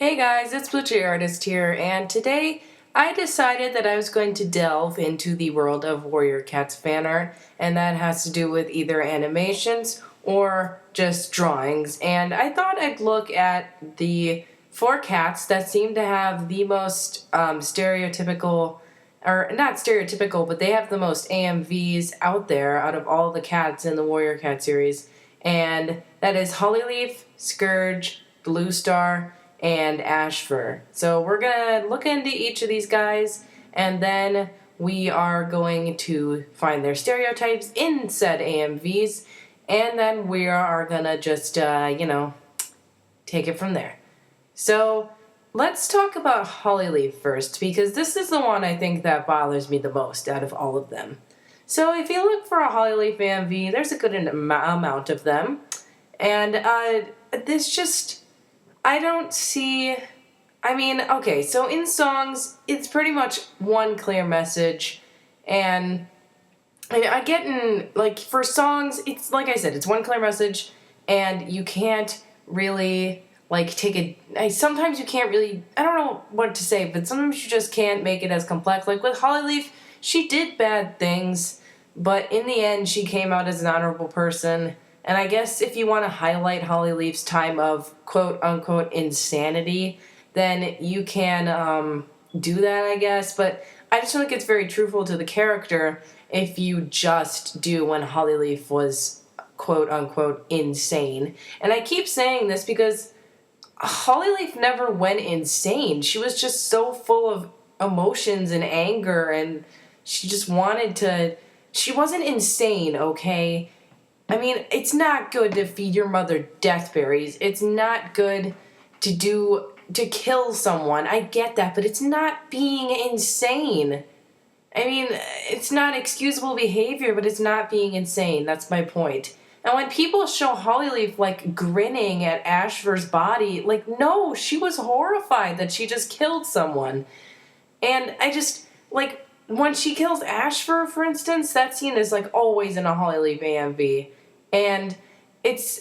Hey guys, it's Blue Jay Artist here, and today I decided that I was going to delve into the world of Warrior Cats fan art, and that has to do with either animations or just drawings. And I thought I'd look at the 4 cats that seem to have the most stereotypical, or not stereotypical, but they have the most AMVs out there out of all the cats in the Warrior Cat series. And that is Hollyleaf, Scourge, Blue Star, and Ashfur. So we're going to look into each of these guys, and then we are going to find their stereotypes in said AMVs, and then we are going to just, take it from there. So let's talk about Hollyleaf first, because this is the one I think that bothers me the most out of all of them. So if you look for a Hollyleaf AMV, there's a good amount of them, and this just... I don't see... okay, so in songs, it's pretty much one clear message, and I get in, for songs, it's, like I said, it's one clear message, and you can't really, sometimes you can't really, I don't know what to say, but sometimes you just can't make it as complex. Like with Hollyleaf, she did bad things, but in the end, she came out as an honorable person. And I guess if you want to highlight Hollyleaf's time of quote-unquote insanity, then you can do that, I guess. But I just don't think it's very truthful to the character if you just do when Hollyleaf was quote-unquote insane. And I keep saying this because Hollyleaf never went insane. She was just so full of emotions and anger, and she just wanted to... She wasn't insane, okay? It's not good to feed your mother deathberries. It's not good to kill someone. I get that, but it's not being insane. It's not excusable behavior, but it's not being insane. That's my point. And when people show Hollyleaf, grinning at Ashfur's body, no, she was horrified that she just killed someone. And I just, when she kills Ashfur, for instance, that scene is, always in a Hollyleaf AMV. And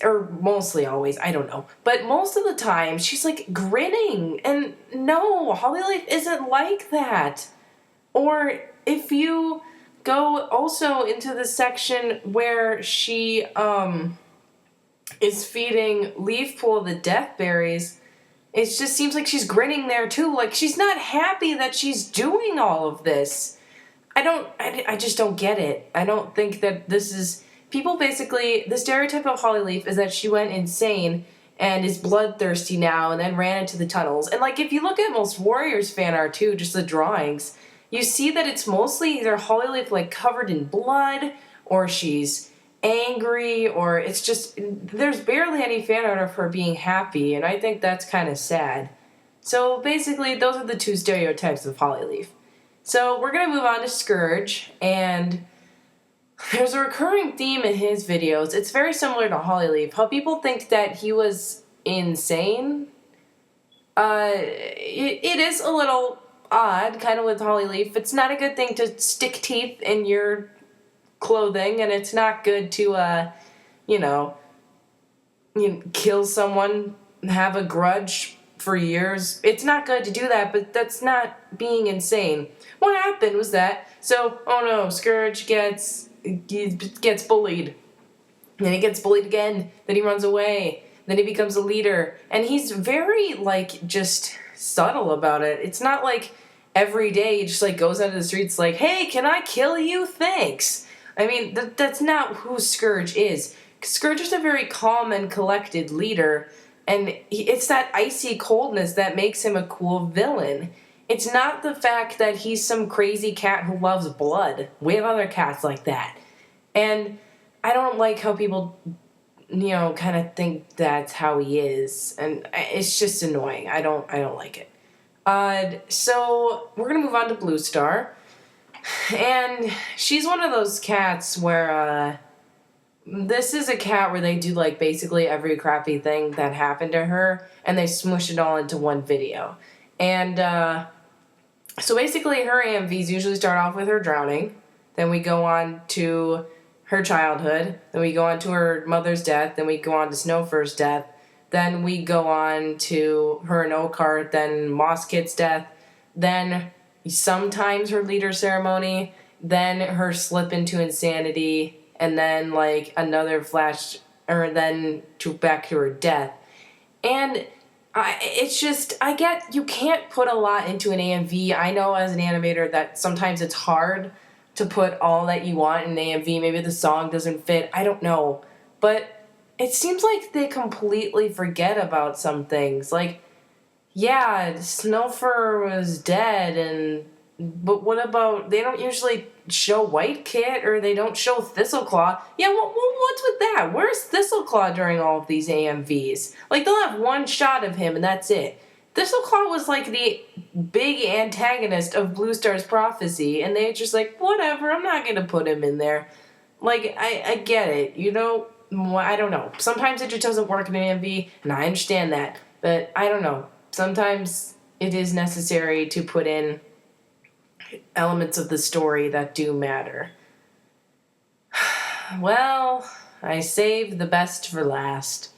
or mostly always, I don't know. But most of the time, she's, grinning. And no, Hollyleaf isn't like that. Or if you go also into the section where she, is feeding Leafpool the deathberries, it just seems like she's grinning there, too. She's not happy that she's doing all of this. I just don't get it. I don't think that this is... People basically, the stereotype of Hollyleaf is that she went insane and is bloodthirsty now and then ran into the tunnels. And, if you look at most Warriors fan art, too, just the drawings, you see that it's mostly either Hollyleaf, covered in blood, or she's angry, or it's just... There's barely any fan art of her being happy, and I think that's kind of sad. So, basically, those are the 2 stereotypes of Hollyleaf. So, we're going to move on to Scourge, and... There's a recurring theme in his videos. It's very similar to Hollyleaf. How people think that he was insane. It is a little odd, kind of with Hollyleaf. It's not a good thing to stick teeth in your clothing, and it's not good to, kill someone, have a grudge for years. It's not good to do that, but that's not being insane. What happened was that, Scourge gets bullied. Then he gets bullied again. Then he runs away. Then he becomes a leader. And he's very, just subtle about it. It's not every day he just, goes out of the streets hey, can I kill you? Thanks. That's not who Scourge is. Scourge is a very calm and collected leader. And it's that icy coldness that makes him a cool villain. It's not the fact that he's some crazy cat who loves blood. We have other cats like that. And I don't like how people, kind of think that's how he is. And it's just annoying. I don't like it. So we're going to move on to Blue Star. And she's one of those cats where, this is a cat where they do, basically every crappy thing that happened to her, and they smush it all into one video. And, so basically her AMVs usually start off with her drowning, then we go on to her childhood, then we go on to her mother's death, then we go on to Snowfur's death, Then we go on to her and Oakheart, then Moss Kit's death, then sometimes her leader ceremony, then her slip into insanity, and then like another flash, or then to back to her death. And it's just, I get you can't put a lot into an AMV. I know as an animator that sometimes it's hard to put all that you want in an AMV. Maybe the song doesn't fit. I don't know. But it seems like they completely forget about some things. Like, yeah, Snowfur was dead, but what about, they don't usually show White Kit, or they don't show Thistleclaw. Yeah, what's with that? Where's Thistleclaw during all of these AMVs? Like, they'll have one shot of him and that's it. Thistleclaw was like the big antagonist of Blue Star's Prophecy, and they're just like, whatever, I'm not gonna put him in there. Like, I get it, you know? I don't know. Sometimes it just doesn't work in an AMV, and I understand that, but I don't know. Sometimes it is necessary to put in elements of the story that do matter. Well, I saved the best for last.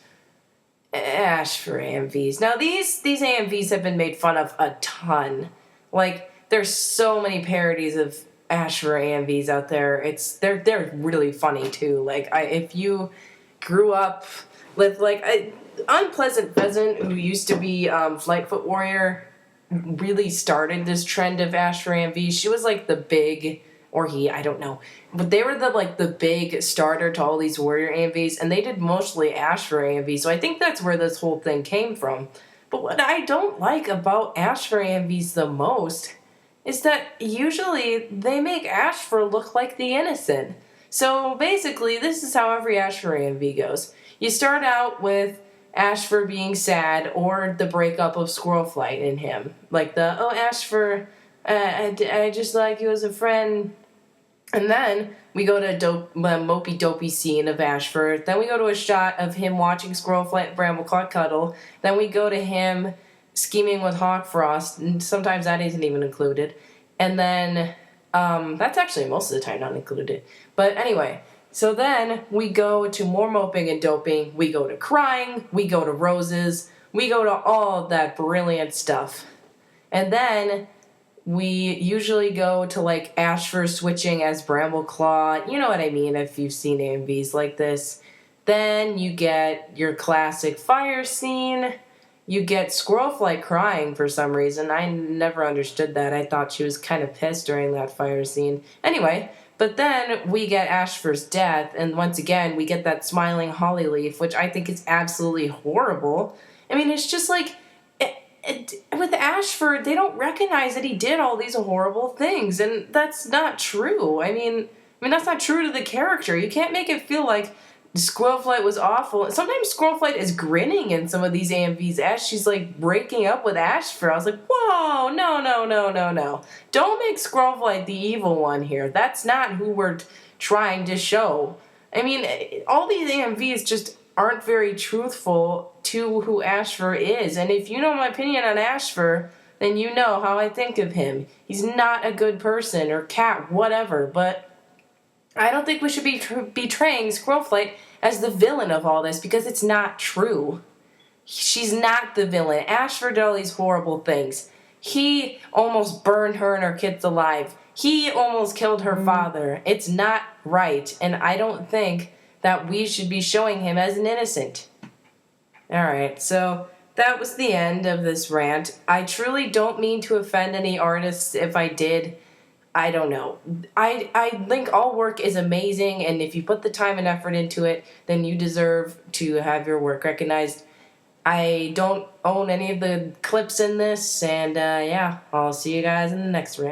Ash for AMVs. Now these AMVs have been made fun of a ton. Like, there's so many parodies of Ash for AMVs out there. They're really funny too. Like, if you grew up with like Unpleasant Pheasant, who used to be Flightfoot Warrior, really started this trend of Ash for AMV. She was like the big, or he, I don't know, but they were the big starter to all these Warrior AMVs, and they did mostly Ash for AMV, so I think that's where this whole thing came from. But what I don't like about Ash for AMVs the most is that usually they make Ashfur look like the innocent. So basically, this is how every Ash for AMV goes. You start out with Ashfur being sad, or the breakup of Squirrelflight in him. Like Ashfur, I just like you as a friend. And then we go to a mopey dopey scene of Ashfur. Then we go to a shot of him watching Squirrelflight and Brambleclaw cuddle. Then we go to him scheming with Hawkfrost, and sometimes that isn't even included. And then, that's actually most of the time not included. But anyway, so then we go to more moping and doping, we go to crying, we go to roses, we go to all of that brilliant stuff. And then we usually go to like Ashfur switching as Brambleclaw, you know what I mean if you've seen AMVs like this. Then you get your classic fire scene. You get Squirrelflight crying for some reason. I never understood that. I thought she was kind of pissed during that fire scene. Anyway, but then we get Ashfur's death, and once again, we get that smiling Hollyleaf, which I think is absolutely horrible. I mean, it's just like, with Ashfur, they don't recognize that he did all these horrible things, and that's not true. I mean, that's not true to the character. You can't make it feel like Squirrelflight was awful. Sometimes Squirrelflight is grinning in some of these AMVs as she's like breaking up with Ashfur. I was like, whoa, no. Don't make Squirrelflight the evil one here. That's not who we're trying to show. I mean, all these AMVs just aren't very truthful to who Ashfur is. And if you know my opinion on Ashfur, then you know how I think of him. He's not a good person, or cat, whatever, but I don't think we should be betraying Squirrelflight as the villain of all this, because it's not true. She's not the villain. Ashfur did all these horrible things. He almost burned her and her kids alive. He almost killed her father. It's not right, and I don't think that we should be showing him as an innocent. Alright, so that was the end of this rant. I truly don't mean to offend any artists. If I did, I don't know. I think all work is amazing, and if you put the time and effort into it, then you deserve to have your work recognized. I don't own any of the clips in this, and yeah, I'll see you guys in the next rant.